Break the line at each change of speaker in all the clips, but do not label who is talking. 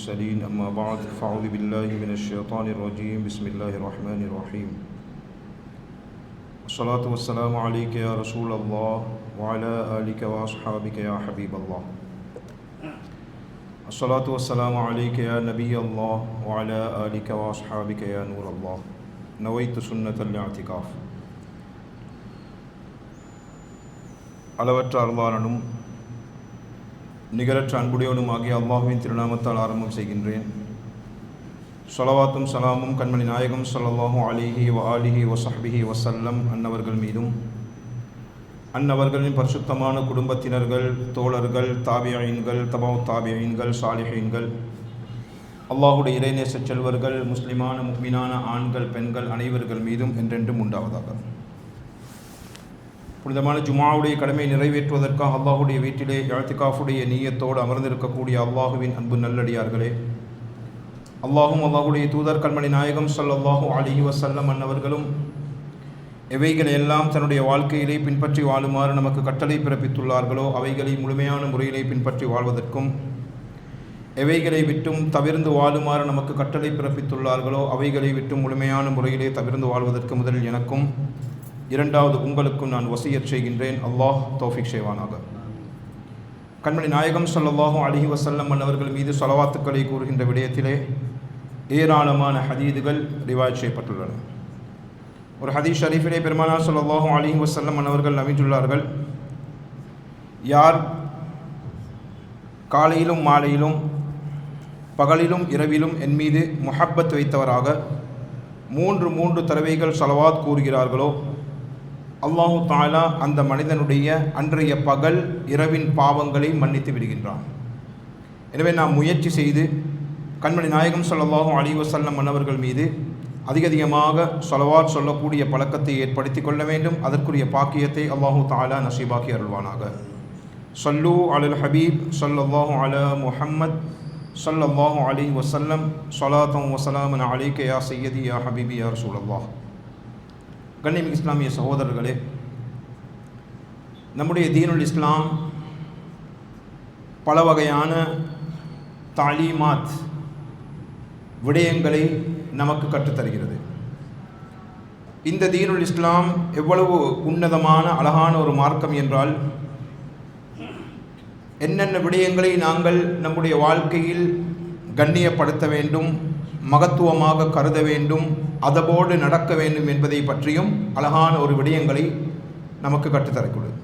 سلين أما بعد فأعوذ بالله من الشيطان الرجيم بسم الله الرحمن الرحيم الصلاة والسلام عليك يا رسول الله وعلى آلك وأصحابك يا حبيب الله الصلاة والسلام عليك يا نبي الله وعلى آلك وأصحابك يا نور الله نويت سنة الاعتكاف அளவற்ற அருளாளனும் நிகரற்ற அன்புடையவனும் ஆகிய அல்லாஹ்வின் திருநாமத்தால் ஆரம்பம் செய்கின்றேன். ஸலவாத்தும் சலாமும் கண்மணி நாயகம் ஸல்லல்லாஹு அலைஹி வ ஆலிஹி வ ஸஹ்பிஹி வஸல்லம் அன்னவர்கள் மீதும் அன்னவர்களின் பரிசுத்தமான குடும்பத்தினர்கள், தோழர்கள், தாபியீன்கள், தபவு தாபியீன்கள், சாலிஹீன்கள், அல்லாஹுடைய இறைநேச செல்வர்கள், முஸ்லிமான முஃமினான ஆண்கள், பெண்கள் அனைவர்கள் மீதும் என்றென்றும் உண்டாவதாக. புனிதமான ஜுமாவுடைய கடமை நிறைவேற்றுவதற்காக அல்லாஹுடைய வீட்டிலே இஅ்திகாஃபுடைய நீயத்தோடு அமர்ந்திருக்கக்கூடிய அல்லாஹுவின் அன்பு நல்லடியார்களே, அல்லாஹும் அல்லாஹுடைய தூதர் கண்மணி நாயகம் ஸல்லல்லாஹு அலைஹி வஸல்லம் அன்னவர்களும் எவைகளை எல்லாம் தன்னுடைய வாழ்க்கையிலே பின்பற்றி வாழுமாறு நமக்கு கட்டளை பிறப்பித்துள்ளார்களோ அவைகளை முழுமையான முறையிலே பின்பற்றி வாழ்வதற்கும், எவைகளை விட்டும் தவிர்ந்து வாழுமாறு நமக்கு கட்டளை பிறப்பித்துள்ளார்களோ அவைகளை விட்டும் முழுமையான முறையிலே தவிர்ந்து வாழ்வதற்கு முதலில் எனக்கும் இரண்டாவது உங்களுக்கும் நான் வசியத் செய்கின்றேன். அல்லாஹ் தௌஃபீக் செய்வானாக. கண்மணி நாயகம் ஸல்லல்லாஹு அலைஹி வஸல்லம் அவர்கள் மீது ஸலவாத்துக்களை கூறுகின்ற விடயத்திலே ஏராளமான ஹதீதுகள் ரிவாயத் செய்யப்பட்டுள்ளன. ஒரு ஹதீஸ் ஷரீஃபிலே பெருமானார் ஸல்லல்லாஹு அலைஹி வஸல்லம் அவர்கள் நவிந்துள்ளார்கள், யார் காலையிலும் மாலையிலும் பகலிலும் இரவிலும் என் மீது முஹப்பத் வைத்தவராக மூன்று தடவைகள் ஸலவாத் கூறுகிறார்களோ அல்லாஹு தஆலா அந்த மனிதனுடைய அன்றைய பகல் இரவின் பாவங்களை மன்னித்து விடுகின்றான். எனவே நாம் முயற்சி செய்து கண்மணி நாயகம் ஸல்லல்லாஹு அலைஹி வஸல்லம் அவர்கள் மீது அதிகமாக ஸலவாத் சொல்லக்கூடிய பழக்கத்தை ஏற்படுத்தி கொள்ள வேண்டும். அதற்குரிய பாக்கியத்தை அல்லாஹு தஆலா நசீபாக்கி அருள்வானாக. ஸல்லு அலல் ஹபீப் ஸல்லல்லாஹு அலா முஹம்மத் ஸல்லல்லாஹு அலைஹி வஸல்லம் ஸலாத்தன் வ ஸலாமன் அலைக யா சய்யதி யா ஹபீபி யா ரசூலல்லாஹ். கண்ணியமிகு இஸ்லாமிய சகோதரர்களே, நம்முடைய தீனுல் இஸ்லாம் பல வகையான தாலீமாத் விடயங்களை நமக்கு கற்றுத்தருகிறது. இந்த தீனுல் இஸ்லாம் எவ்வளவு உன்னதமான அழகான ஒரு மார்க்கம் என்றால், என்னென்ன விடயங்களை நாங்கள் நம்முடைய வாழ்க்கையில் கண்ணியப்படுத்த வேண்டும், மகத்துவமாக கருத வேண்டும், அதபோடு நடக்க வேண்டும் என்பதை பற்றியும் அழகான ஒரு விடயங்களை நமக்கு கற்றுத்தரக்கூடும்.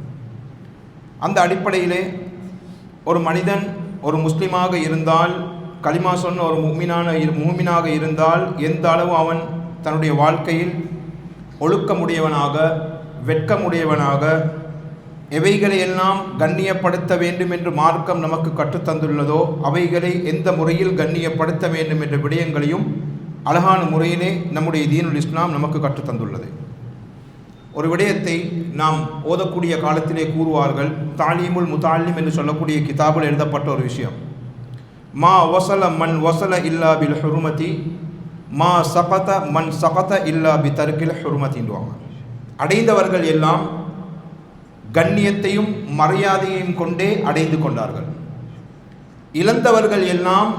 அந்த அடிப்படையிலே ஒரு மனிதன் ஒரு முஸ்லிமாக இருந்தால், கலிமா சொன்ன ஒரு மூமினாக இருந்தால் எந்த அளவு அவன் தன்னுடைய வாழ்க்கையில் ஒழுக்கமுடையவனாக, வெட்கமுடையவனாக, எவைகளை எல்லாம் கண்ணியப்படுத்த வேண்டும் என்று மார்க்கம் நமக்கு கற்றுத்தந்துள்ளதோ அவைகளை எந்த முறையில் கண்ணியப்படுத்த வேண்டும் என்ற விடயங்களையும் அழகான முறையிலே நம்முடைய தீனுல் இஸ்லாம் நமக்கு கற்றுத்தந்துள்ளது. ஒரு விடயத்தை நாம் ஓதக்கூடிய காலத்திலே கூறுவார்கள், தாலீமுல் முத்தாலிம் என்று சொல்லக்கூடிய கிதாபில் எழுதப்பட்ட ஒரு விஷயம், மா வசல மன் வசல இல்லா பில் ஹுருமதி மா சகத மன் சகத இல்லா பி தர்கில் ஹுருமதின்வாங்க. அடைந்தவர்கள் எல்லாம் கண்ணியத்தையும் மரியாதையையும் கொண்டே அடைந்து கொண்டார்கள். இழந்தவர்கள் எல்லாம்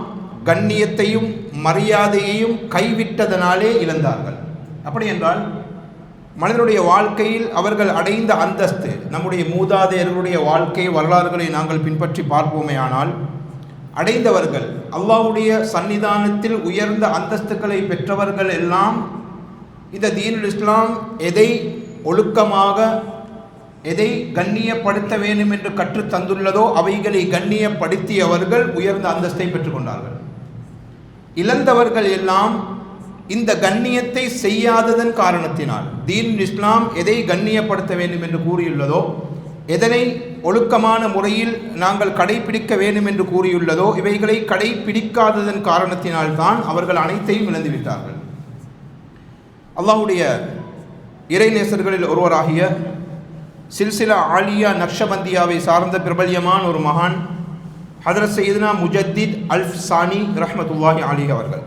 கண்ணியத்தையும் மரியாதையையும் கைவிட்டதனாலே இழந்தார்கள். அப்படி என்றால் மனிதனுடைய வாழ்க்கையில் அவர்கள் அடைந்த அந்தஸ்து, நம்முடைய மூதாதையர்களுடைய வாழ்க்கை வரலாறுகளை நாங்கள் பின்பற்றி பார்ப்போமே ஆனால், அடைந்தவர்கள் அல்லாஹ்வுடைய சன்னிதானத்தில் உயர்ந்த அந்தஸ்துக்களை பெற்றவர்கள் எல்லாம் இந்த தீனுல் இஸ்லாம் எதை ஒழுக்கமாக, எதை கண்ணியப்படுத்த வேண்டும் என்று கற்று தந்துள்ளதோ அவைகளை கண்ணியப்படுத்தியவர்கள் உயர்ந்த அந்தஸ்தை பெற்றுக்கொண்டார்கள். இழந்தவர்கள் எல்லாம் இந்த கண்ணியத்தை செய்யாததன் காரணத்தினால், தீனுல் இஸ்லாம் எதை கண்ணியப்படுத்த வேண்டும் என்று கூறியுள்ளதோ, எதனை ஒழுக்கமான முறையில் நாங்கள் கடைபிடிக்க வேண்டும் என்று கூறியுள்ளதோ இவைகளை கடைபிடிக்காததன் காரணத்தினால்தான் அவர்கள் அனைத்தையும் இழந்துவிட்டார்கள். அல்லாஹ்வுடைய இறைநேசர்களில் ஒருவராகிய சில்சிலா ஆலியா நக்ஷபந்தியாவை சார்ந்த பிரபல்யமான ஒரு மகான் ஹதரத் சையதுனா முஜத்தித் அல்ஃப்சானி ரஹ்மத்துல்லாஹி அலைஹி அவர்கள்,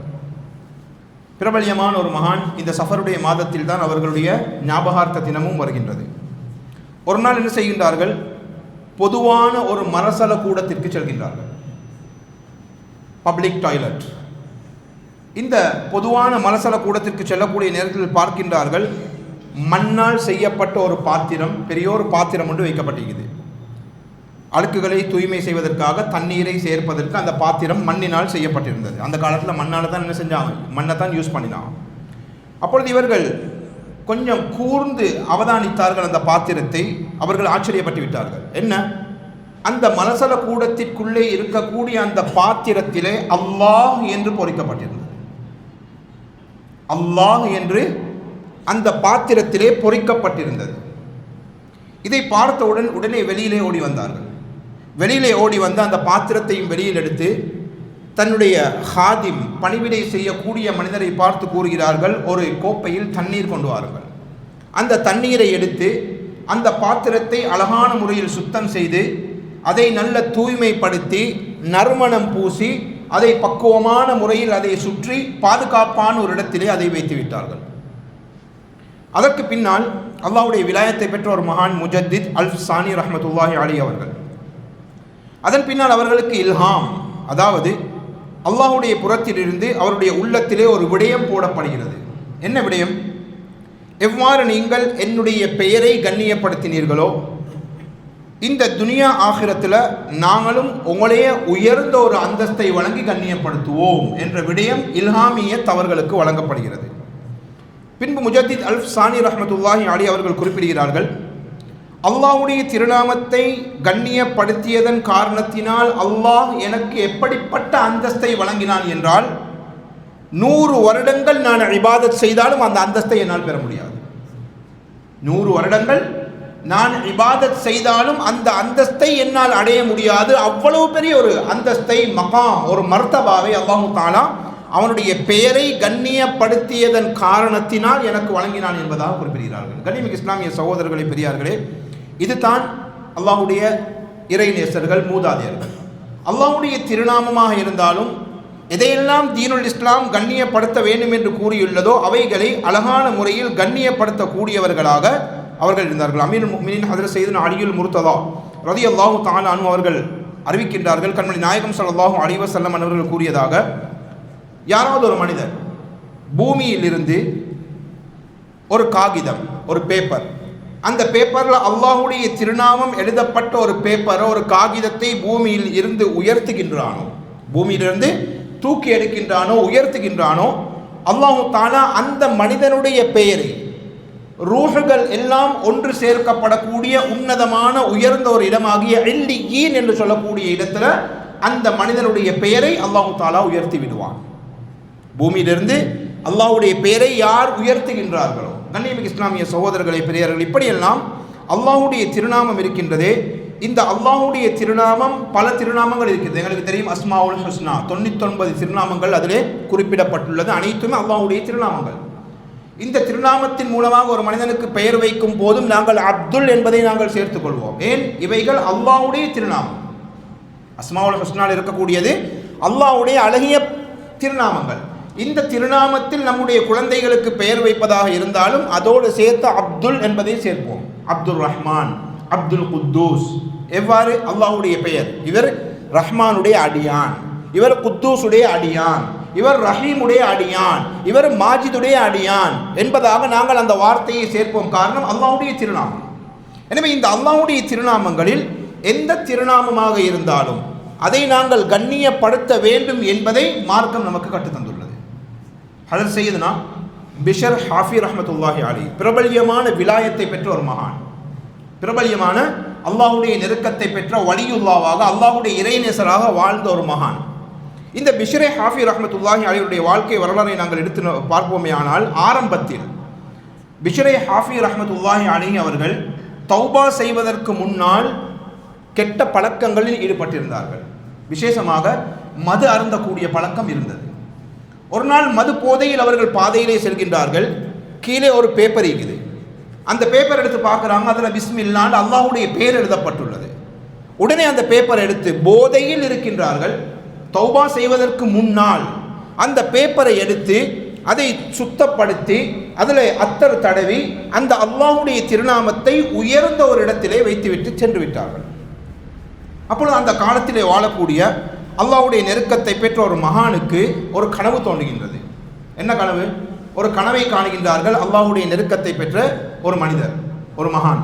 பிரபல்யமான ஒரு மகான். இந்த சஃபருடைய மாதத்தில் தான் அவர்களுடைய ஞாபகார்த்த தினமும் வருகின்றது. ஒரு நாள் என்ன செய்கின்றார்கள், பொதுவான ஒரு மரசல கூடத்திற்கு செல்கின்றார்கள். Public toilet. இந்த பொதுவான மலசல கூடத்திற்கு செல்லக்கூடிய நேரத்தில் பார்க்கின்றார்கள், மண்ணால் செய்யப்பட்ட ஒரு பாத்திரம், பெரிய ஒரு பாத்திரம் ஒன்று வைக்கப்பட்டிருக்குது. அழுக்குகளை தூய்மை செய்வதற்காக தண்ணீரை சேர்ப்பதற்கு அந்த பாத்திரம் மண்ணினால் செய்யப்பட்டிருந்தது. அந்த காலத்தில் மண்ணால் தான் என்ன செஞ்சாங்க, மண்ணை தான் யூஸ் பண்ணினாங்க. அப்பொழுது இவர்கள் கொஞ்சம் கூர்ந்து அவதானித்தார்கள் அந்த பாத்திரத்தை. அவர்கள் ஆச்சரியப்பட்டு விட்டார்கள். என்ன, அந்த மலசல கூடத்திற்குள்ளே இருக்கக்கூடிய அந்த பாத்திரத்திலே அல்லாஹ் என்று பொறிக்கப்பட்டிருந்தது. அல்லாஹ் என்று அந்த பாத்திரத்திலே பொறிக்கப்பட்டிருந்தது. இதை பார்த்தவுடன் உடனே வெளியிலே ஓடி வந்தார்கள். வெளியிலே ஓடி வந்து அந்த பாத்திரத்தையும் வெளியில் எடுத்து தன்னுடைய ஹாதிம், பணிவிடை செய்யக்கூடிய மனிதரை பார்த்து கூறுகிறார்கள், ஒரு கோப்பையில் தண்ணீர் கொண்டு வாருங்கள். அந்த தண்ணீரை எடுத்து அந்த பாத்திரத்தை அழகான முறையில் சுத்தம் செய்து அதை நல்ல தூய்மைப்படுத்தி நறுமணம் பூசி அதை பக்குவமான முறையில் அதை சுற்றி பாதுகாப்பான ஒரு இடத்திலே அதை வைத்து விட்டார்கள். அதற்கு பின்னால் அல்லாஹ்வுடைய விலாயத்தை பெற்ற ஒரு மகான் முஜத்தித் அல் சானி ரஹ்மத்துல்லாஹி அலைஹி அவர்கள், அதன் பின்னால் அவர்களுக்கு இல்ஹாம், அதாவது அல்லாஹ்வுடைய புறத்திலிருந்து அவருடைய உள்ளத்திலே ஒரு விடயம் போடப்படுகிறது. என்ன விடயம்? எவ்வாறு நீங்கள் என்னுடைய பெயரை கண்ணியப்படுத்தினீர்களோ இந்த துனியா ஆகிரத்தில் நாங்களும் உங்களைய உயர்ந்த ஒரு அந்தஸ்தை வழங்கி கண்ணியப்படுத்துவோம் என்ற விடயம் இல்ஹாமியத் அவர்களுக்கு வழங்கப்படுகிறது. பின்பு முஜத்தித் அல் சானி ரஹ்மத்துல்லாஹி அலைஹி அவர்கள் குறிப்பிடுகிறார்கள், அல்லாஹ்வுடைய திருநாமத்தை கண்ணியப்படுத்தியதன் காரணத்தினால் அல்லாஹ் எனக்கு எப்படிப்பட்ட அந்தஸ்தை வழங்கினான் என்றால் 100 வருடங்கள் நான் இபாதத் செய்தாலும் அந்த அந்தஸ்தை என்னால் பெற முடியாது. 100 வருடங்கள் நான் இபாதத் செய்தாலும் அந்த அந்தஸ்தை என்னால் அடைய முடியாது. அவ்வளவு பெரிய ஒரு அந்தஸ்தை, மகாம், ஒரு மர்தபாவை அல்லாஹு தஆலா அவனுடைய பெயரை கண்ணியப்படுத்தியதன் காரணத்தினால் எனக்கு வழங்கினான் என்பதாக குறிப்பிடுகிறார்கள். கண்ணியமிகு இஸ்லாமிய சகோதரர்களே, பெரியார்களே, இதுதான் அல்லாஹ்வுடைய இறைநேசர்கள், மூதாதையர்கள். அல்லாஹ்வுடைய திருநாமமாக இருந்தாலும் எதையெல்லாம் தீனுல் இஸ்லாம் கண்ணியப்படுத்த வேண்டும் என்று கூறியுள்ளதோ அவைகளை அழகான முறையில் கண்ணியப்படுத்தக்கூடியவர்களாக அவர்கள் இருந்தார்கள். அமீருல் முஃமினீன் ஹஜ்ரத் சய்யிதுனா அலியுல் முர்ததா ரலியல்லாஹு தஆலா அன்ஹு அவர்கள் அறிவிக்கின்றார்கள், கண்மணி நாயகம் ஸல்லல்லாஹு அலைஹி வஸல்லம் அவர்கள் கூறியதாக, யாராவது ஒரு மனிதர் பூமியிலிருந்து ஒரு காகிதம், ஒரு பேப்பர், அந்த பேப்பரில் அல்லாஹ்வுடைய திருநாமம் எழுதப்பட்ட ஒரு பேப்பரை, ஒரு காகிதத்தை பூமியில் இருந்து உயர்த்துகின்றானோ, பூமியிலிருந்து தூக்கி எடுக்கின்றானோ, உயர்த்துகின்றானோ, அல்லாஹு தஆலா அந்த மனிதனுடைய பெயரை, ரூஹுகள் எல்லாம் ஒன்று சேர்க்கப்படக்கூடிய உன்னதமான உயர்ந்த ஒரு இடமாகிய இல்லியீன் என்று சொல்லக்கூடிய இடத்துல அந்த மனிதனுடைய பெயரை அல்லாஹு தஆலா உயர்த்தி விடுவான். பூமியிலிருந்து அல்லாஹ்வுடைய பெயரை யார் உயர்த்துகின்றார்களோ, கண்ணியமிகு இஸ்லாமிய சகோதரர்களை, பெரியார்கள், இப்படியெல்லாம் அல்லாஹ்வுடைய திருநாமம் இருக்கின்றதே. இந்த அல்லாஹ்வுடைய திருநாமம் பல திருநாமங்கள் இருக்கிறது. எங்களுக்கு தெரியும், அஸ்மாவுல் ஹுஸ்னா, 99 திருநாமங்கள் அதிலே குறிப்பிடப்பட்டுள்ளது. அனைத்துமே அல்லாஹ்வுடைய திருநாமங்கள். இந்த திருநாமத்தின் மூலமாக ஒரு மனிதனுக்கு பெயர் வைக்கும் போதும் நாங்கள் அப்துல் என்பதை நாங்கள் சேர்த்துக் கொள்வோம். ஏன்? இவைகள் அல்லாஹ்வுடைய திருநாமம். அஸ்மாவுல் ஹுஸ்னால் இருக்கக்கூடியது அல்லாஹ்வுடைய அழகிய திருநாமங்கள். இந்த திருநாமத்தில் நம்முடைய குழந்தைகளுக்கு பெயர் வைப்பதாக இருந்தாலும் அதோடு சேர்த்து அப்துல் என்பதை சேர்ப்போம். அப்துல் ரஹ்மான், அப்துல் குத்தூஸ். எவ்வாறு? அல்லாஹ்வுடைய பெயர். இவர் ரஹ்மானுடைய அடியான், இவர் குத்தூஸுடைய அடியான், இவர் ரஹீமுடைய அடியான், இவர் மாஜிதுடைய அடியான் என்பதாக நாங்கள் அந்த வார்த்தையை சேர்ப்போம். காரணம் அல்லாஹ்வுடைய திருநாமம். எனவே இந்த அல்லாஹ்வுடைய திருநாமங்களில் எந்த திருநாமமாக இருந்தாலும் அதை நாங்கள் கண்ணியப்படுத்த வேண்டும் என்பதை மார்க்கம் நமக்கு கற்றுத்தந்துள்ளது. ஹஜ்ரத் சய்யிதுனா பிஷர் ஹாஃபி ரஹ்மத்துல்லாஹி அலைஹி பிரபல்யமான விலாயத்தை பெற்ற ஒரு மகான், பிரபல்யமான அல்லாஹ்வுடைய நெருக்கத்தை பெற்ற வலியுல்லாவாக, அல்லாஹ்வுடைய இறைநேசராக வாழ்ந்த ஒரு மகான். இந்த பிஷ்ரே ஹாஃபி ரஹ்மத்துல்லாஹி அலைஹியுடைய வாழ்க்கை வரலாறை நாங்கள் எடுத்து பார்ப்போமே ஆனால், ஆரம்பத்தில் பிஷ்ரே ஹாஃபி ரஹ்மத்துல்லாஹி அலைஹி அவர்கள் தௌபா செய்வதற்கு முன்னால் கெட்ட பழக்கங்களில் ஈடுபட்டிருந்தார்கள். விசேஷமாக மது அருந்தக்கூடிய பழக்கம் இருந்தது. ஒரு நாள் மது போதையில் அவர்கள் பாதையிலே செல்கின்றார்கள். கீழே ஒரு பேப்பர் இருக்குது. அந்த பேப்பர் எடுத்து பார்க்குறாங்க, அதில் பிஸ்மில்லாஹ் அல்லாஹ்வுடைய பேர் எழுதப்பட்டுள்ளது. உடனே அந்த பேப்பர் எடுத்து, போதையில் இருக்கின்றார்கள், தௌபா செய்வதற்கு முன்னால் அந்த பேப்பரை எடுத்து அதை சுத்தப்படுத்தி அதில் அத்தர் தடவி அந்த அல்லாஹ்வுடைய திருநாமத்தை உயர்ந்த ஒரு இடத்திலே வைத்துவிட்டு சென்று விட்டார்கள். அப்பொழுது அந்த காலத்திலே வாழக்கூடிய அல்லாஹ்வுடைய நெருக்கத்தை பெற்ற ஒரு மகானுக்கு ஒரு கனவு தோன்றுகின்றது. என்ன கனவு? ஒரு கனவை காணுகின்றார்கள். அல்லாஹ்வுடைய நெருக்கத்தை பெற்ற ஒரு மனிதர், ஒரு மகான்.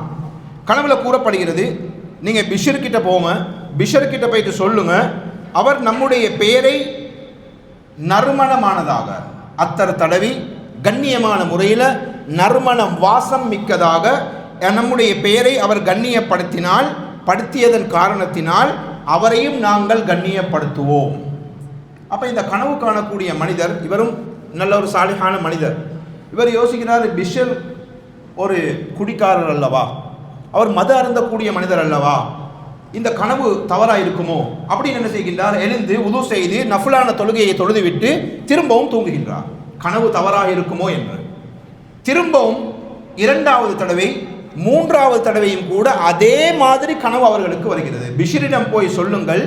கனவுல கூறப்படுகிறது, நீங்கள் பிஷர் கிட்ட போங்க, பிஷர் கிட்ட போயிட்டு சொல்லுங்க, அவர் நம்முடைய பெயரை நறுமணமானதாக அத்தர் தடவி கண்ணியமான முறையில் நறுமணம் வாசம் மிக்கதாக நம்முடைய பெயரை அவர் கண்ணியப்படுத்தினால், படுத்தியதன் காரணத்தினால் அவரையும் நாங்கள் கண்ணியப்படுத்துவோம். அப்போ இந்த கனவு காணக்கூடிய மனிதர், இவரும் நல்ல ஒரு சாலிஹான மனிதர். இவர் யோசிக்கிறார், பிஷர் ஒரு குடிக்காரர் அல்லவா, அவர் மது அருந்தக்கூடிய மனிதர் அல்லவா, இந்த கனவு தவறாக இருக்குமோ அப்படின்னு என்ன செய்கின்றார், எழுந்து உது செய்து நஃபிலான தொழுகையை தொழுது விட்டு திரும்பவும் தூங்குகின்றார். கனவு தவறாக இருக்குமோ என்று திரும்பவும் 2வது தடவை 3வது தடவையும் கூட அதே மாதிரி கனவு அவர்களுக்கு வருகிறது. பிஷரிடம் போய் சொல்லுங்கள்,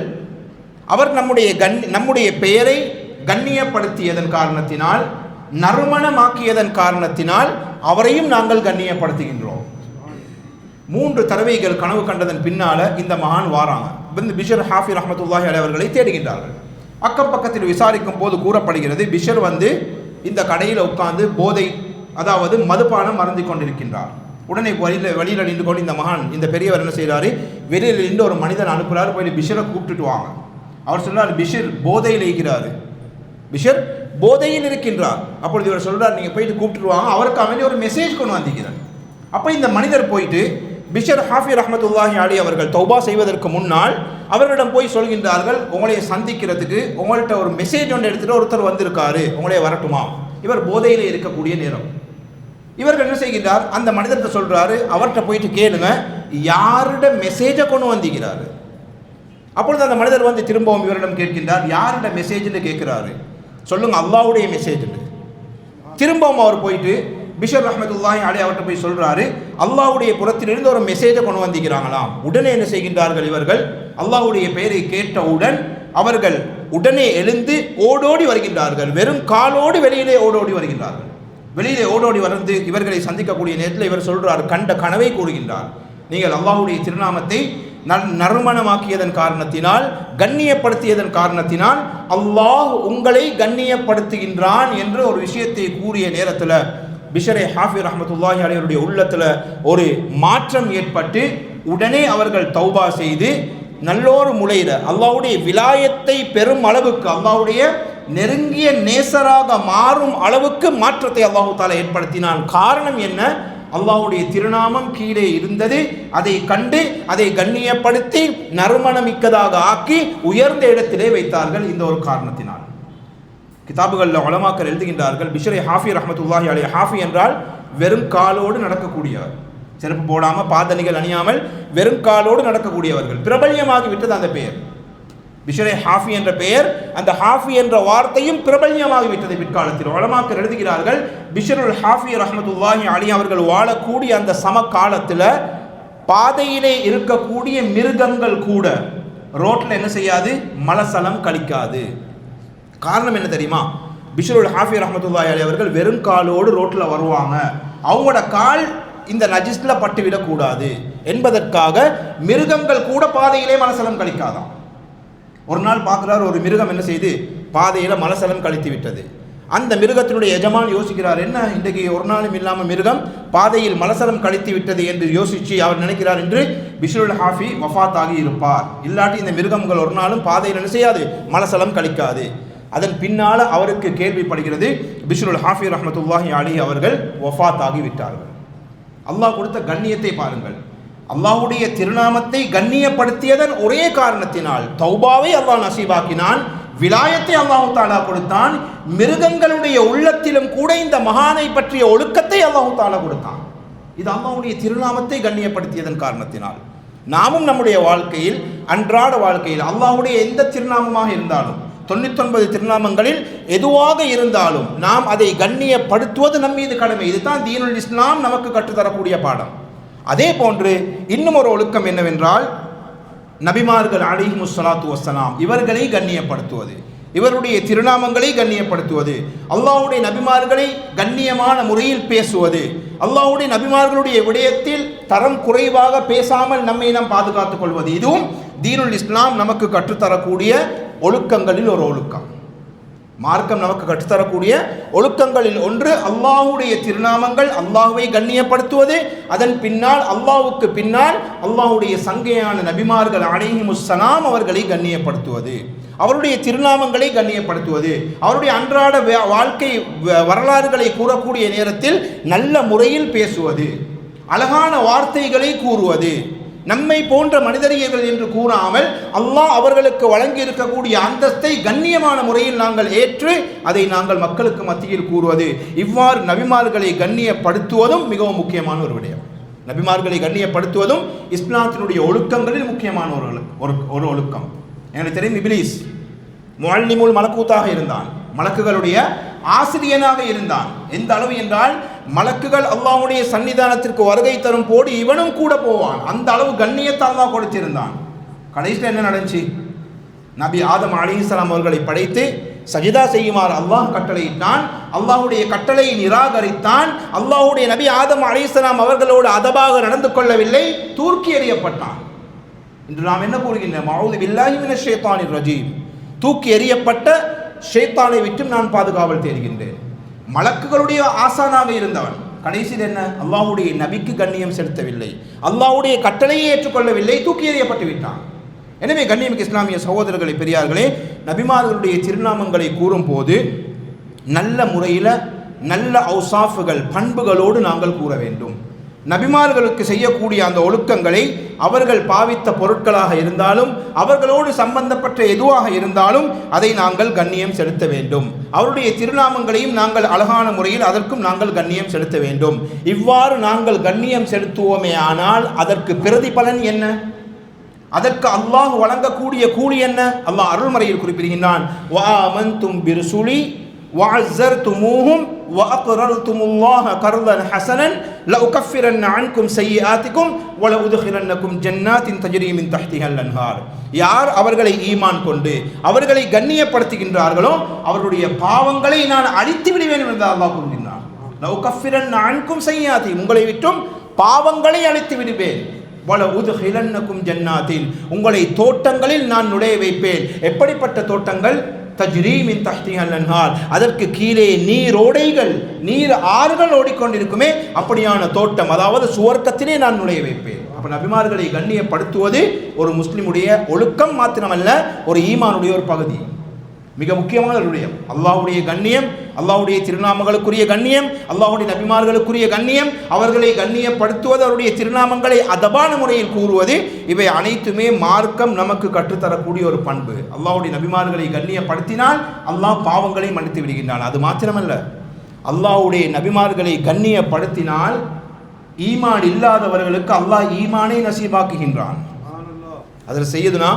அவர் நம்முடைய பெயரை கண்ணியப்படுத்தியதன் காரணத்தினால், நறுமணமாக்கியதன் காரணத்தினால் அவரையும் நாங்கள் கண்ணியப்படுத்துகின்றோம். 3 தடவைகள் கனவு கண்டதன் பின்னால இந்த மகான் வாராங்க. பிஷர் ஹாஃபி ரஹ்மத்துல்லாஹி அலைஹி அவர்களை தேடுகின்றார்கள். அக்கம் பக்கத்தில் விசாரிக்கும் போது கூறப்படுகிறது, பிஷர் இந்த கடையில் உட்கார்ந்து போதை, அதாவது மதுபானம் மறந்து கொண்டிருக்கின்றார். உடனே வெளியில் நின்று கொண்டு இந்த மகான், இந்த பெரியவர் என்ன செய்கிறாரு, வெளியில் நின்று ஒரு மனிதன் அனுப்புகிறார், போய் பிஷரை கூப்பிட்டுட்டு வாங்க. அவர் சொல்றார், பிஷர் போதையில் இருக்கிறாரு, பிஷர் போதையில் இருக்கின்றார். அப்பொழுது இவர் சொல்றார், நீங்கள் போயிட்டு கூப்பிட்டுட்டு வாங்க, அவருக்கு அவனே ஒரு மெசேஜ் கொண்டு வந்திருக்கிறார். அப்போ இந்த மனிதர் போயிட்டு பிஷர் ஹாஃபி ரஹ்மத்துல்லாஹி அலைஹி அவர்கள் தௌபா செய்வதற்கு முன்னால் அவர்களிடம் போய் சொல்கின்றார்கள், உங்களை சந்திக்கிறதுக்கு உங்கள்கிட்ட ஒரு மெசேஜ் ஒன்று எடுத்துகிட்டு ஒருத்தர் வந்திருக்காரு, உங்களே வரட்டுமா. இவர் போதையில் இருக்கக்கூடிய நேரம். இவர்கள் என்ன செய்கின்றார், அந்த மனிதர்கிட்ட சொல்றாரு, அவர்கிட்ட போயிட்டு கேளுங்க, யாரோட மெசேஜை கொண்டு வந்திருக்கிறாரு. அப்பொழுது அந்த மனிதர் திரும்பவும் இவரிடம் கேட்கின்றார், யாரோட மெசேஜ்னு கேட்கிறாரு, சொல்லுங்க அல்லாஹ்வுடைய மெசேஜ். திரும்பவும் அவர் போயிட்டு பிஷர் ரஹ்மத்துல்லாஹி அலைஹி அவர்கிட்ட போய் சொல்றாரு, அல்லாஹ்வுடைய புறத்திலிருந்து ஒரு மெசேஜை கொண்டு வந்திருக்கிறாங்களாம். உடனே என்ன செய்கின்றார்கள் இவர்கள், அல்லாஹ்வுடைய பெயரை கேட்டவுடன் அவர்கள் உடனே எழுந்து ஓடோடி வருகின்றார்கள். வெறும் காலோடு வெளியிலே ஓடோடி வருகின்றார்கள். வெளியிலே ஓடோடி வந்து இவர்களை சந்திக்கக்கூடிய நேரத்தில் இவர் சொல்றார், கண்ட கனவை கூறுகின்றார், நீங்கள் அல்லாஹ்வுடைய திருநாமத்தை நறுமணமாக்கியதன் காரணத்தினால், கண்ணியப்படுத்தியதன் காரணத்தினால் அல்லாஹ் உங்களை கண்ணியப்படுத்துகின்றான் என்று ஒரு விஷயத்தை கூறிய நேரத்தில் பிஷரே ஹாஃபி ரஹ்மத்துல்லாஹி அலைஹியுடைய உள்ளத்தில் ஒரு மாற்றம் ஏற்பட்டு உடனே அவர்கள் தௌபா செய்து நல்லோரு முறையில் அல்லாஹ்வுடைய விலாயத்தை பெறும் அளவுக்கு, அல்லாஹ்வுடைய நெருங்கிய நேசராக மாறும் அளவுக்கு மாற்றத்தை அல்லாஹு தாலா ஏற்படுத்தினான். காரணம் என்ன? அல்லாஹ்வுடைய திருநாமம் கீழே இருந்தது, அதை கண்டு அதை கண்ணியப்படுத்தி நறுமணமிக்கதாக ஆக்கி உயர்ந்த இடத்திலே வைத்தார்கள். இந்த ஒரு காரணத்தினால் கிதாபுகளில் உலமாக்கள் எழுதுகின்றார்கள், பிஷரே ஹாஃபி ரஹ்மத்துல்லாஹி அலைஹி, ஹாஃபி என்றால் வெறும் காலோடு நடக்கக்கூடியவர், செருப்பு போடாமல் பாதணிகள் அணியாமல் வெறும் காலோடு நடக்கக்கூடியவர்கள். பிரபல்யமாகி விட்டது அந்த பெயர், பிஷரே ஹாஃபி என்ற பெயர், அந்த ஹாஃபி என்ற வார்த்தையும் பிரபல்யமாகி விட்டது பிற்காலத்தில். உலமாக்கள் எழுதுகிறார்கள், பிஷருல் ஹாஃபி ரஹ்மத்துல்லாஹி அலைஹி அவர்கள் வாழக்கூடிய அந்த சமகாலத்தில் பாதையிலே இருக்கக்கூடிய மிருகங்கள் கூட ரோட்டில் என்ன செய்யாது, மலசலம் கழிக்காது. காரணம் என்ன தெரியுமா? பிஷருல் ஹாஃபி ரஹ்மத்துல்லாஹி அலைஹி அவர்கள் வெறும் காலோடு ரோட்டில் வருவாங்க, அவங்களோட கால் இந்த நஜிஸ்ல பட்டு விடக்கூடாது என்பதற்காக மிருகங்கள் கூட பாதையிலே மலசலம் கழிக்காதான். ஒரு நாள் பார்க்குறாரு, ஒரு மிருகம் என்ன செய்து பாதையில் மலசலம் கழித்து விட்டது. அந்த மிருகத்தினுடைய எஜமான் யோசிக்கிறார், என்ன இன்றைக்கு ஒரு நாளும் இல்லாமல் மிருகம் பாதையில் மலசலம் கழித்து விட்டது என்று யோசித்து அவர் நினைக்கிறார், என்று பிஷருல் ஹாஃபி வஃபாத் ஆகி இருப்பார், இல்லாட்டி இந்த மிருகங்கள் ஒரு நாளும் பாதையில் என்ன செய்யாது, மலசலம் கழிக்காது. அதன் பின்னால் அவருக்கு கேள்விப்படுகிறது, பிஷருல் ஹாஃபி ரஹ்மத்துல்லாஹி அலைஹி அவர்கள் வஃபாத் ஆகி விட்டார்கள். அல்லாஹ் கொடுத்த கண்ணியத்தை பாருங்கள். அல்லாஹ்வுடைய திருநாமத்தை கண்ணியப்படுத்தியதன் ஒரே காரணத்தினால் தௌபாவை அல்லாஹ் நசீபாக்கினான், விலாயத்தை அல்லாஹ் தாலா கொடுத்தான். மிருகங்களுடைய உள்ளத்திலும் கூட இந்த மகானை பற்றிய ஒழுக்கத்தை அல்லாஹ் தாலா கொடுத்தான். இது அல்லாஹ்வுடைய திருநாமத்தை கண்ணியப்படுத்தியதன் காரணத்தினால். நாமும் நம்முடைய வாழ்க்கையில், அன்றாட வாழ்க்கையில் அல்லாஹ்வுடைய எந்த திருநாமமாக இருந்தாலும், 99 திருநாமங்களில் எதுவாக இருந்தாலும் நாம் அதை கண்ணியப்படுத்துவது நம் மீது கடமை. இதுதான் தீனுல் இஸ்லாம் நமக்கு கற்றுத்தரக்கூடிய பாடம். அதே போன்று இன்னும் ஒரு ஒழுக்கம் என்னவென்றால், நபிமார்கள் அலைஹிமுஸ்ஸலாத்து வஸ்ஸலாம் இவர்களை கண்ணியப்படுத்துவது, இவருடைய திருநாமங்களை கண்ணியப்படுத்துவது, அல்லாஹ்வுடைய நபிமார்களை கண்ணியமான முறையில் பேசுவது, அல்லாஹ்வுடைய நபிமார்களுடைய விடயத்தில் தரம் குறைவாக பேசாமல் நம்மை நாம் பாதுகாத்துக் கொள்வது, இதுவும் தீனுல் இஸ்லாம் நமக்கு கற்றுத்தரக்கூடிய ஒழுக்கங்களில் ஒரு ஒழுக்கம். மார்க்கம் நமக்கு கற்றுத்தரக்கூடிய ஒழுக்கங்களில் ஒன்று அல்லாஹ்வுடைய திருநாமங்கள், அல்லாஹ்வை கண்ணியப்படுத்துவது. அதன் பின்னால் அல்லாஹ்வுக்கு பின்னால் அல்லாஹ்வுடைய சங்கையான நபிமார்கள் அலைஹிமுஸ்ஸலாம் அவர்களை கண்ணியப்படுத்துவது, அவருடைய திருநாமங்களை கண்ணியப்படுத்துவது, அவருடைய அன்றாட வாழ்க்கை வரலாறுகளை கூறக்கூடிய நேரத்தில் நல்ல முறையில் பேசுவது, அழகான வார்த்தைகளை கூறுவது, நம்மை போன்ற மனிதர்கள் என்று கூறாமல் அல்லாஹ் அவர்களுக்கு வழங்கி இருக்கக்கூடிய அந்தஸ்தை கண்ணியமான முறையில் நாங்கள் ஏற்று அதை நாங்கள் மக்களுக்கு மத்தியில் கூறுவது. இவ்வாறு நபிமார்களை கண்ணியப்படுத்துவதும் மிகவும் முக்கியமான ஒரு விடயம். நபிமார்களை கண்ணியப்படுத்துவதும் இஸ்லாத்தினுடைய ஒழுக்கங்களில் முக்கியமான ஒரு ஒழுக்கம். எனக்கு தெரியும், இப்லீஸ் முஅல்லிமுல் மலக்கூத்தாக இருந்தான், மலக்குகளுடைய ஆசிரியனாக இருந்தான். எந்த அளவு என்றால் மலக்குகள் அல்லாஹ்வுடைய சன்னிதானத்திற்கு வருகை தரும் போது இவனும் கூட போவான். அந்த அளவு கண்ணியத்தை அல்லாஹ் கொடுத்திருந்தான். கடைசியில் என்ன நடந்துச்சு? நபி ஆதம் அலைஹிஸ்ஸலாம் அவர்களை படைத்து சஜிதா செய்யுமாறு அல்லாஹ் கட்டளையிட்டான். அல்லாஹ்வுடைய கட்டளையை நிராகரித்தான். அல்லாஹ்வுடைய நபி ஆதம் அலைஹிஸ்ஸலாம் அவர்களோடு அதபாக நடந்து கொள்ளவில்லை, தூக்கி எறியப்பட்டான். இன்று நாம் என்ன கூறுகின்றோம்? மஅஊது பில்லாஹி மினஷ் ஷைத்தானிர் ரஜீம். தூக்கி எறியப்பட்ட ஷைத்தானை விட்டு நான் பாதுகாவல் தேடுகின்றேன். மலக்குகளுடைய ஆசானாக இருந்தவன் கடைசியில் என்ன? அல்லாஹ்வுடைய நபிக்கு கண்ணியம் செலுத்தவில்லை, அல்லாஹ்வுடைய கட்டளையை ஏற்றுக்கொள்ளவில்லை, தூக்கி எறியப்பட்டு விட்டான். எனவே கண்ணியமிக்க இஸ்லாமிய சகோதரர்களை, பெரியார்களே, நபிமார்களுடைய திருநாமங்களை கூறும் போது நல்ல முறையில் நல்ல ஔசாஃபுகள் பண்புகளோடு நாங்கள் கூற வேண்டும். நபிமார்களுக்கு செய்யக்கூடிய அந்த ஒழுக்கங்களை அவர்கள் பாவித்த பொருட்களாக இருந்தாலும் அவர்களோடு சம்பந்தப்பட்ட எதுவாக இருந்தாலும் அதை நாங்கள் கண்ணியம் செலுத்த வேண்டும். அவருடைய திருநாமங்களையும் நாங்கள் அழகான முறையில் அதற்கும் நாங்கள் கண்ணியம் செலுத்த வேண்டும். இவ்வாறு நாங்கள் கண்ணியம் செலுத்துவோமே ஆனால் அதற்கு பிரதிபலன் என்ன? அதற்கு அல்லாஹ் வழங்கக்கூடிய கூலி என்ன? அல்லாஹ் அருள்மறையில் குறிப்பிடுகின்றான், வஆமன்தும் பிருசுலி வஅஸர்துமூஹும் வஅக்ரர்துமுல்லாஹ கர்தன் ஹஸனன் லஉகஃபிரன்ன அன்கும் ஸய்யிஆத்திக்கும் வலஉத்கிலன்னகும் ஜன்னாத்தின் தஜ்ரி மின் தஹ்திஹல் அன்ஹார். யார் அவர்களை ஈமான் கொண்டு அவர்களை கண்ணியப்படுத்துகின்றார்களோ அவருடைய பாவங்களை நான் அழித்து விடுவேன் என்று அல்லாஹ் கூறுகின்றான். லஉகஃபிரன்ன அன்கும் ஸய்யிஆத்திக்கும், உங்களை விட்டும் பாவங்களை அழித்து விடுவேன். வலஉத்கிலன்னகும் ஜன்னாத்தின், உங்களை தோட்டங்களில் நான் நுழைய வைப்பேன். எப்படிப்பட்ட தோட்டங்கள்? தஜ்ரி மின் தஹ்திஹல் அன்ஹார், அதற்கு கீழே நீரோடைகள், நீர் ஆறுகள் ஓடிக்கொண்டிருக்குமே அப்படியான தோட்டம், அதாவது சுவர்க்கத்திலே நான் நுழைய வைப்பேன். அப்ப நபிமார்களை கண்ணியப்படுத்துவது ஒரு முஸ்லிமுடைய ஒழுக்கம் மாத்திரமல்ல, ஒரு ஈமானுடைய ஒரு பகுதி, மிக முக்கியமான ஒரு விடயம். அல்லாஹ்வுடைய கண்ணியம், அல்லாஹ்வுடைய திருநாமங்களுக்குரிய கண்ணியம், அல்லாஹ்வுடைய நபிமார்களுக்குரிய கண்ணியம், அவர்களை கண்ணியப்படுத்துவது, அவருடைய திருநாமங்களை அதபான முறையில் கூறுவது, இவை அனைத்துமே மார்க்கம் நமக்கு கற்றுத்தரக்கூடிய ஒரு பண்பு. அல்லாஹ்வுடைய நபிமார்களை கண்ணியப்படுத்தினால் அல்லாஹ் பாவங்களை மன்னித்து விடுகின்றான். அது மாத்திரமல்ல, அல்லாஹ்வுடைய நபிமார்களை கண்ணியப்படுத்தினால் ஈமான் இல்லாதவர்களுக்கு அல்லாஹ் ஈமானை நசீபாக்குகின்றான். அதில் செய்யுதுனா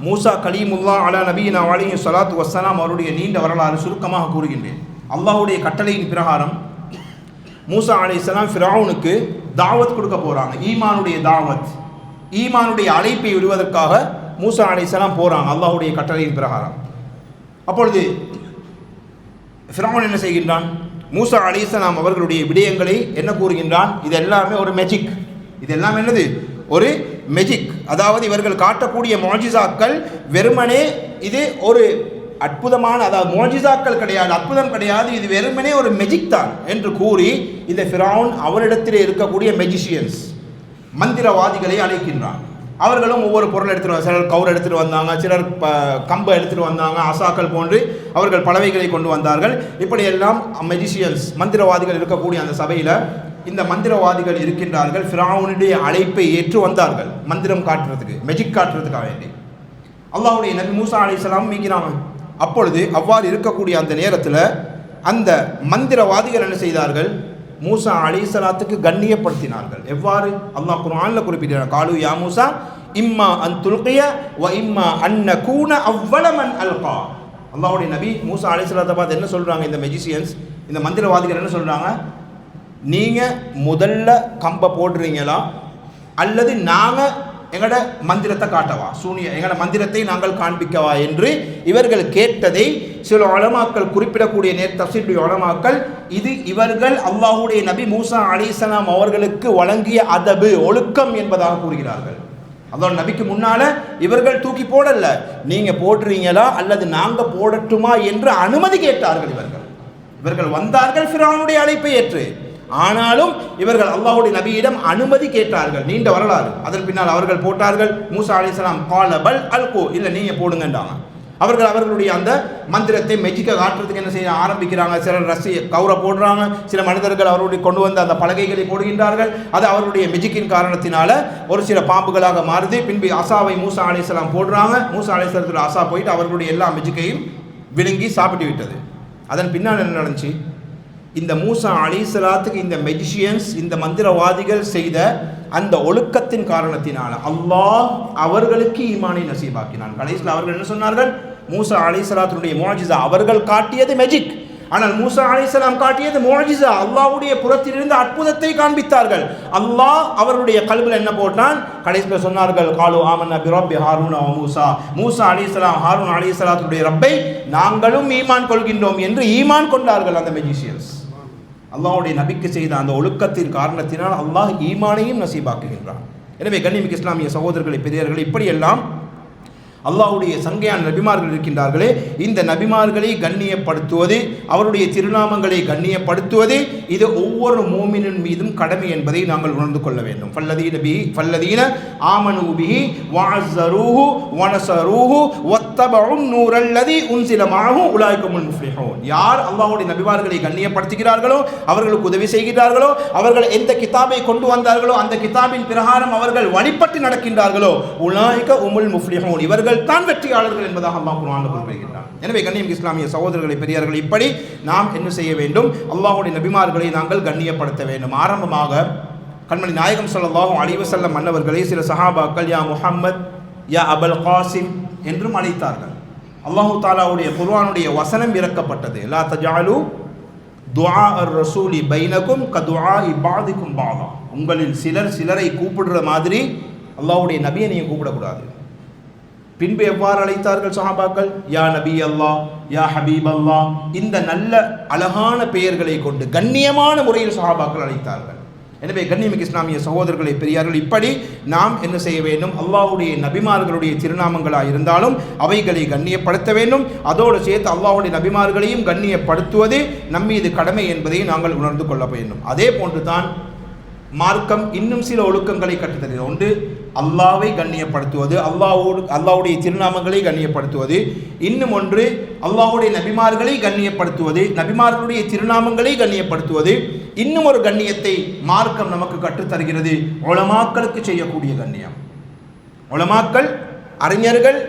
மூசா கலீமுல்லா அலா நபியினா அலைஹி ஸலாத்து வஸ்ஸலாம் அவருடைய நீண்ட வரலாறு சுருக்கமாக கூறுகின்றேன். அல்லாஹ்வுடைய கட்டளையின் பிரகாரம் மூசா அலைஹிஸ்ஸலாம் ஃபிரௌனுக்கு தாவத் கொடுக்க போகிறாங்க. ஈமானுடைய தாவத், ஈமானுடைய அழைப்பை விடுவதற்காக மூசா அலைஹிஸ்ஸலாம் போகிறாங்க அல்லாஹ்வுடைய கட்டளையின் பிரகாரம். அப்பொழுது ஃபிரௌன் என்ன செய்கின்றான்? மூசா அலைஹிஸ்ஸலாம் அவர்களுடைய விடயங்களை என்ன கூறுகின்றான்? இது எல்லாமே ஒரு மேஜிக், இது எல்லாம் என்னது? ஒரு மெஜிக். அதாவது இவர்கள் காட்டக்கூடிய மோஜிசாக்கள் வெறுமனே இது ஒரு அற்புதமான, அதாவது மோஜிசாக்கள் கிடையாது, அற்புதம் கிடையாது, இது வெறுமனே ஒரு மெஜிக் தான் என்று கூறி இந்த ஃபிரௌன் அவரிடத்தில் இருக்கக்கூடிய மெஜிஷியன்ஸ், மந்திரவாதிகளை அழைக்கின்றான். அவர்களும் ஒவ்வொரு பொருள் எடுத்துகிட்டு, சிலர் கவுர் எடுத்துகிட்டு வந்தாங்க, சிலர் கம்பை எடுத்துகிட்டு வந்தாங்க, அசாக்கள் போன்று அவர்கள் பலவைகளை கொண்டு வந்தார்கள். இப்படியெல்லாம் மெஜிஷியன்ஸ், மந்திரவாதிகள் இருக்கக்கூடிய அந்த சபையில் இந்த மந்திரவாதிகள் இருக்கின்றார்கள். ஃபிரௌனுடைய அழைப்பை ஏற்று வந்தார்கள் மந்திரம் காட்டுறதுக்கு, மெஜிக் காட்டுறதுக்காக வேண்டி. அல்லாஹ்வுடைய நபி மூசா அலைஹிஸ்ஸலாம் மீக்கிறாங்க. அப்பொழுது அவ்வாறு இருக்கக்கூடிய அந்த நேரத்தில் அந்த மந்திரவாதிகள் என்ன செய்தார்கள்? மூசா அலைஹிஸ்ஸலாத்துக்கு கண்ணியப்படுத்தினார்கள். எவ்வாறு? அல்லாஹ் குர்ஆனில் குறிப்பிட்டார், காலு யா மூசா இம்மா அன் துல்கிய வ இம்மா அன் நகூன அவ்வல மன் அல்கா. அல்லாஹ்வுடைய நபி மூசா அலைஹிஸ்ஸலாத்தை பார்த்து என்ன சொல்கிறாங்க? இந்த மெஜிஷியன்ஸ், இந்த மந்திரவாதிகள் என்ன சொல்கிறாங்க? நீங்கள் முதல்ல கம்பை போடுறீங்களா அல்லது நாங்கள் எங்களோட மந்திரத்தை காட்டவா, எங்களோட மந்திரத்தை நாங்கள் காண்பிக்கவா என்று இவர்கள் கேட்டதை சில உலமாக்கள் குறிப்பிடக்கூடிய தஃசீருடைய உலமாக்கள் இது இவர்கள் அல்லாஹ்வுடைய நபி மூசா அலைஹிஸ்ஸலாம் அவர்களுக்கு வழங்கிய அதபு, ஒழுக்கம் என்பதாக கூறுகிறார்கள். அல்லாஹ் நபிக்கு முன்னால இவர்கள் தூக்கி போடல, நீங்க போடுறீங்களா அல்லது நாங்க போடட்டுமா என்று அனுமதி கேட்டார்கள். இவர்கள் வந்தார்கள் ஃபிரௌனுடைய அழைப்பை ஏற்று. ஆனாலும் இவர்கள் அல்லாஹ்வுடைய நபியிடம் அனுமதி கேட்டார்கள். நீண்ட வரலாறு. அதன் பின்னால் அவர்கள் போட்டார்கள். மூசா அலைஹிஸ்ஸலாம் கால பல் அல்கு, இல்ல நீங்க போடுங்கன்றாங்க. அவர்களுடைய அந்த மந்திரத்தை மெஜிக்க காட்டுறதுக்கு என்ன செய்ய ஆரம்பிக்கிறாங்க. சிலர் ரசி கௌர போடுறாங்க, சில மனிதர்கள் அவருடைய கொண்டு வந்த அந்த பலகைகளை போடுகின்றார்கள். அது அவருடைய மெஜிக்கின் காரணத்தினால ஒரு சில பாம்புகளாக மாறுது. பின்பு அசாவை மூசா அலைஹிஸ்ஸலாம் போடுறாங்க. மூசா அலைஹிஸ்ஸலாத்துடைய அசா போயிட்டு அவர்களுடைய எல்லா மெஜிக்கையும் விழுங்கி சாப்பிட்டு விட்டது. அதன் பின்னால் என்ன நடந்துச்சு? இந்த மூசா அலைஹிஸ்ஸலாத்துக்கு இந்த மெஜிஷியன்ஸ், இந்த மந்திரவாதிகள் செய்த அந்த ஒழுக்கத்தின் காரணத்தினால அல்லாஹ் அவர்களுக்கு ஈமானை நசீபாக்கினான். கடைசியில் அவர்கள் என்ன சொன்னார்கள்? மூசா அலைஹிஸ்ஸலாத்துடைய முஅஜிஸா. அவர்கள் காட்டியது மெஜிக், ஆனால் மூசா அலைஹிஸ்ஸலாம் காட்டியது முஅஜிஸா. அல்லாஹ்வுடைய புறத்திலிருந்து அற்புதத்தை காண்பித்தார்கள். அல்லாஹ் அவருடைய கல்வியில் என்ன போட்டான்? கடைசியில் சொன்னார்கள், காலு ஆமன்னா பிரப்பி ஹாரூன வ மூசா. மூசா அலைஹிஸ்ஸலாம் ஹாரூன் அலைஹிஸ்ஸலாத்துடைய ரப்பை நாங்களும் ஈமான் கொள்கின்றோம் என்று ஈமான் கொண்டார்கள் அந்த மெஜிஷியன்ஸ். அல்லாஹ்வுடைய நபிக்கு செய்த அந்த ஒழுக்கத்தின் காரணத்தினால் அல்லாஹ் ஈமானையும் நசீபாக்குகின்றான். எனவே கண்ணியமிக்க இஸ்லாமிய சகோதரர்களை, பெரியவர்களை, இப்படியெல்லாம் அல்லாஹ்வுடைய சங்கையான நபிமார்கள் இருக்கின்றார்களே, இந்த நபிமார்களை கண்ணியப்படுத்துவது, அவருடைய திருநாமங்களை கண்ணியப்படுத்துவது, இது ஒவ்வொரு மூமினின் மீதும் கடமை என்பதை நாங்கள் உணர்ந்து கொள்ள வேண்டும். ஃபல்லதீன ஆமனூ பிஹி வஅஸ்ஸரூஹு வனஸரூஹு வத்தபஉன் நூரல்லதி உன்ஸில மஅஹு உலாயிகமுல் முஃப்லிஹூன். யார் அல்லாஹ்வுடைய நபிமார்களை கண்ணியப்படுத்துகிறார்களோ, அவர்களுக்கு உதவி செய்கிறார்களோ, அவர்கள் எந்த கிதாபை கொண்டு வந்தார்களோ அந்த கிதாபின் பிரகாரம் அவர்கள் வழிபட்டு நடக்கின்றார்களோ, உலாயிக உமுல் முஃப்லிஹூன், இவர்கள் தான் வெற்றியாளர்கள் என்பதாக அல்லாஹ் குர்ஆனில் குறிப்பிடுகின்றான். எனவே கண்ணியம் இஸ்லாமிய சகோதரர்களை, பெரியார்களை, இப்படி நாம் என்ன செய்ய வேண்டும்? அல்லாஹ்வுடைய நபிமார்களை நாங்கள் கண்ணியப்படுத்த வேண்டும். ஆரம்பமாக கண்மணி நாயகம் ஸல்லல்லாஹு அலைஹி வஸல்லம் அன்னவர்களை சில சஹாபாக்கள் யா முஹம்மத், யா அபுல் காசிம் என்றும் அழைத்தார்கள். அல்லாஹு தஆலாவுடைய குர்ஆனுடைய வசனம் இறக்கப்பட்டது, லா தஜஅலு துஆ அர்-ரசூலி பைனகும் கதுஆஇ பாதிக்கும் பாதா. உங்களில் சிலர் சிலரை கூப்பிடுற மாதிரி அல்லாஹ்வுடைய நபியை நீங்க கூப்பிடக்கூடாது. பின்பு எவ்வாறு அழைத்தார்கள் சஹாபாக்கள்? யா நபி அல்லாஹ், யா ஹபீப் அல்லாஹ், இந்த நல்ல அழகான பெயர்களை கொண்டு கண்ணியமான முறையில் சஹாபாக்கள் அழைத்தார்கள். எனவே கண்ணியமிக்க இஸ்லாமிய சகோதரர்களை, பெரியார்கள், இப்படி நாம் என்ன செய்ய வேண்டும்? அல்லாஹ்வுடைய நபிமார்களுடைய திருநாமங்களாக இருந்தாலும் அவைகளை கண்ணியப்படுத்த வேண்டும். அதோடு சேர்த்து அல்லாஹ்வுடைய நபிமார்களையும் கண்ணியப்படுத்துவது நம்மீது கடமை என்பதை நாங்கள் உணர்ந்து கொள்ள வேண்டும். அதே போன்று தான் மார்க்கம் இன்னும் சில ஒழுக்கங்களை கற்றுத்தருகிறது. ஒன்று அல்லாஹ்வை கண்ணியப்படுத்துவது, அல்லாஹ்வுடைய திருநாமங்களை கண்ணியப்படுத்துவது. இன்னும் ஒன்று அல்லாஹ்வுடைய நபிமார்களை கண்ணியப்படுத்துவது, நபிமார்களுடைய திருநாமங்களை கண்ணியப்படுத்துவது. இன்னும் ஒரு கண்ணியத்தை மார்க்கம் நமக்கு கற்றுத்தருகிறது, உலமாக்களுக்கு செய்யக்கூடிய கண்ணியம். உலமாக்கள், அறிஞர்கள்,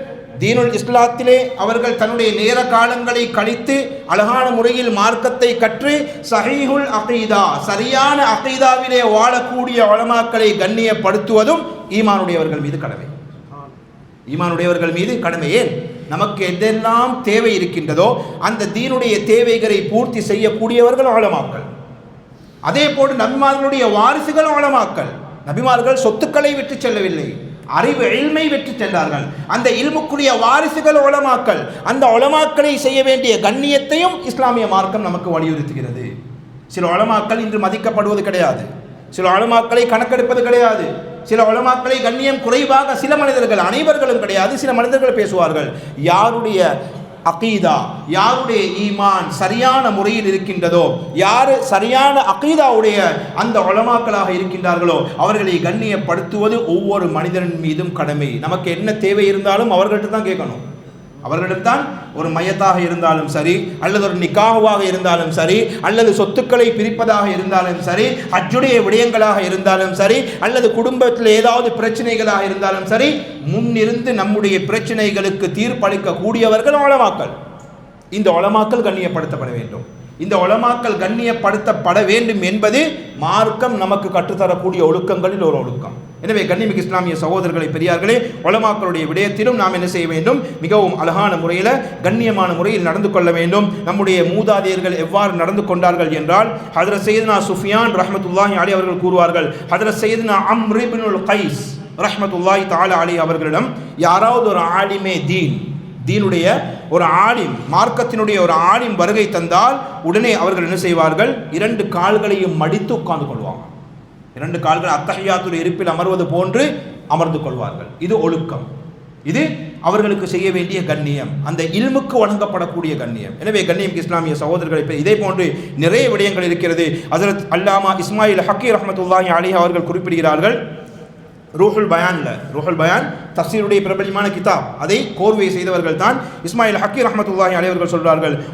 தீனுல் இஸ்லாத்திலே அவர்கள் தன்னுடைய நேர காலங்களை கழித்து அழகான முறையில் மார்க்கத்தை கற்று சஹீஹுல் அகீதா, சரியான அகீதாவிலே வாழக்கூடிய உலமாக்களை கண்ணியப்படுத்துவதும் ஈமானுடையவர்கள் மீது கடமை. ஈமானுடையவர்கள் மீது கடமை. ஏன்? நமக்கு எதெல்லாம் தேவை இருக்கின்றதோ அந்த தீனுடைய தேவைகளை பூர்த்தி செய்யக்கூடியவர்கள் உலமாக்கள். அதே போன்று நபிமார்களுடைய வாரிசுகள் உலமாக்கள். நபிமார்கள் சொத்துக்களை விட்டு செல்லவில்லை, அறிவு இல்மை வெற்றி சென்றார்கள். அந்த இல்முக்குரிய வாரிசுகள் உலமாக்கள். அந்த உலமாக்களை செய்ய வேண்டிய கண்ணியத்தையும் இஸ்லாமிய மார்க்கம் நமக்கு வலியுறுத்துகிறது. சில உலமாக்கள் இன்று மதிக்கப்படுவது கிடையாது, சில உலமாக்களை கணக்கெடுப்பது கிடையாது, சில உலமாக்களை கண்ணியம் குறைவாக சில மனிதர்கள், அனைவர்களும் கிடையாது, சில மனிதர்கள் பேசுவார்கள். யாருடைய அகீதா, யாருடைய ஈமான் சரியான முறையில் இருக்கின்றதோ, யார் சரியான அகீதாவுடைய அந்த உலமாக்களாக இருக்கின்றார்களோ அவர்களை கண்ணியப்படுத்துவது ஒவ்வொரு மனிதனின் மீதும் கடமை. நமக்கு என்ன தேவை இருந்தாலும் அவர்கள்ட்ட தான் கேட்கணும். அவர்களிடம்தான் ஒரு மையத்தாக இருந்தாலும் சரி, அல்லது ஒரு நிக்காஹுவாக இருந்தாலும் சரி, அல்லது சொத்துக்களை பிரிப்பதாக இருந்தாலும் சரி, ஹஜ்ஜுடைய விடயங்களாக இருந்தாலும் சரி, அல்லது குடும்பத்தில் ஏதாவது பிரச்சனைகளாக இருந்தாலும் சரி, முன்னிருந்து நம்முடைய பிரச்சனைகளுக்கு தீர்ப்பளிக்க கூடியவர்கள் உலமாக்கள். இந்த உலமாக்கள் கண்ணியப்படுத்தப்பட வேண்டும். இந்த உலமாக்கள் கண்ணியப்படுத்தப்பட வேண்டும் என்பது மார்க்கம் நமக்கு கற்றுத்தரக்கூடிய ஒழுக்கங்களில் ஒரு ஒழுக்கம். எனவே கண்ணியமிக்க இஸ்லாமிய சகோதரர்களை, பெரியார்களே, உலமாக்களுடைய விடயத்திலும் நாம் என்ன செய்ய வேண்டும்? மிகவும் அழகான முறையில், கண்ணியமான முறையில் நடந்து கொள்ள வேண்டும். நம்முடைய மூதாதையர்கள் எவ்வாறு நடந்து கொண்டார்கள் என்றால், ஹஜ்ரத் சையதுனா சுஃபியான் ரஹ்மத்துல்லாஹி அலைஹி அவர்கள் கூறுவார்கள், ஹஜ்ரத் சையதுனா அம்ர் இப்னுல் கைஸ் ரஹ்மத்துல்லாஹி தஆலா அலைஹி அவர்களிடம் யாராவது ஒரு ஆலிமே தீனுடைய ஒரு ஆலிம், மார்க்கத்தினுடைய ஒரு ஆலிம் வருகை தந்தால் உடனே அவர்கள் என்ன செய்வார்கள்? 2 கால்களையும் மடித்து உட்கார்ந்து கொள்வாங்க. 2 கால்கள் அத்தஹியாத்துல் இருப்பில் அமர்வது போன்று அமர்ந்து கொள்வார்கள். இது ஒழுக்கம், இது அவர்களுக்கு செய்ய வேண்டிய கண்ணியம், அந்த இல்முக்கு வழங்கப்படக்கூடிய கண்ணியம். எனவே கண்ணியம் இஸ்லாமிய சகோதரர்களை இதே போன்று நிறைய விடயங்கள் இருக்கிறது. ஹஜ்ரத் அல்லாமா இஸ்மாயில் ஹக்கி ரஹ்மத்துல்லாஹி அலைஹி அவர்கள் குறிப்பிடுகிறார்கள், ரூஹுல் பயான் தஃசீருடைய பிரபலமான கிதாப், அதை கோர்வை செய்தவர்கள் தான் இஸ்மாயில் ஹக்கி ரஹ்மத்துல்லாஹி அலைஹி அவர்கள் சொல்றார்கள்,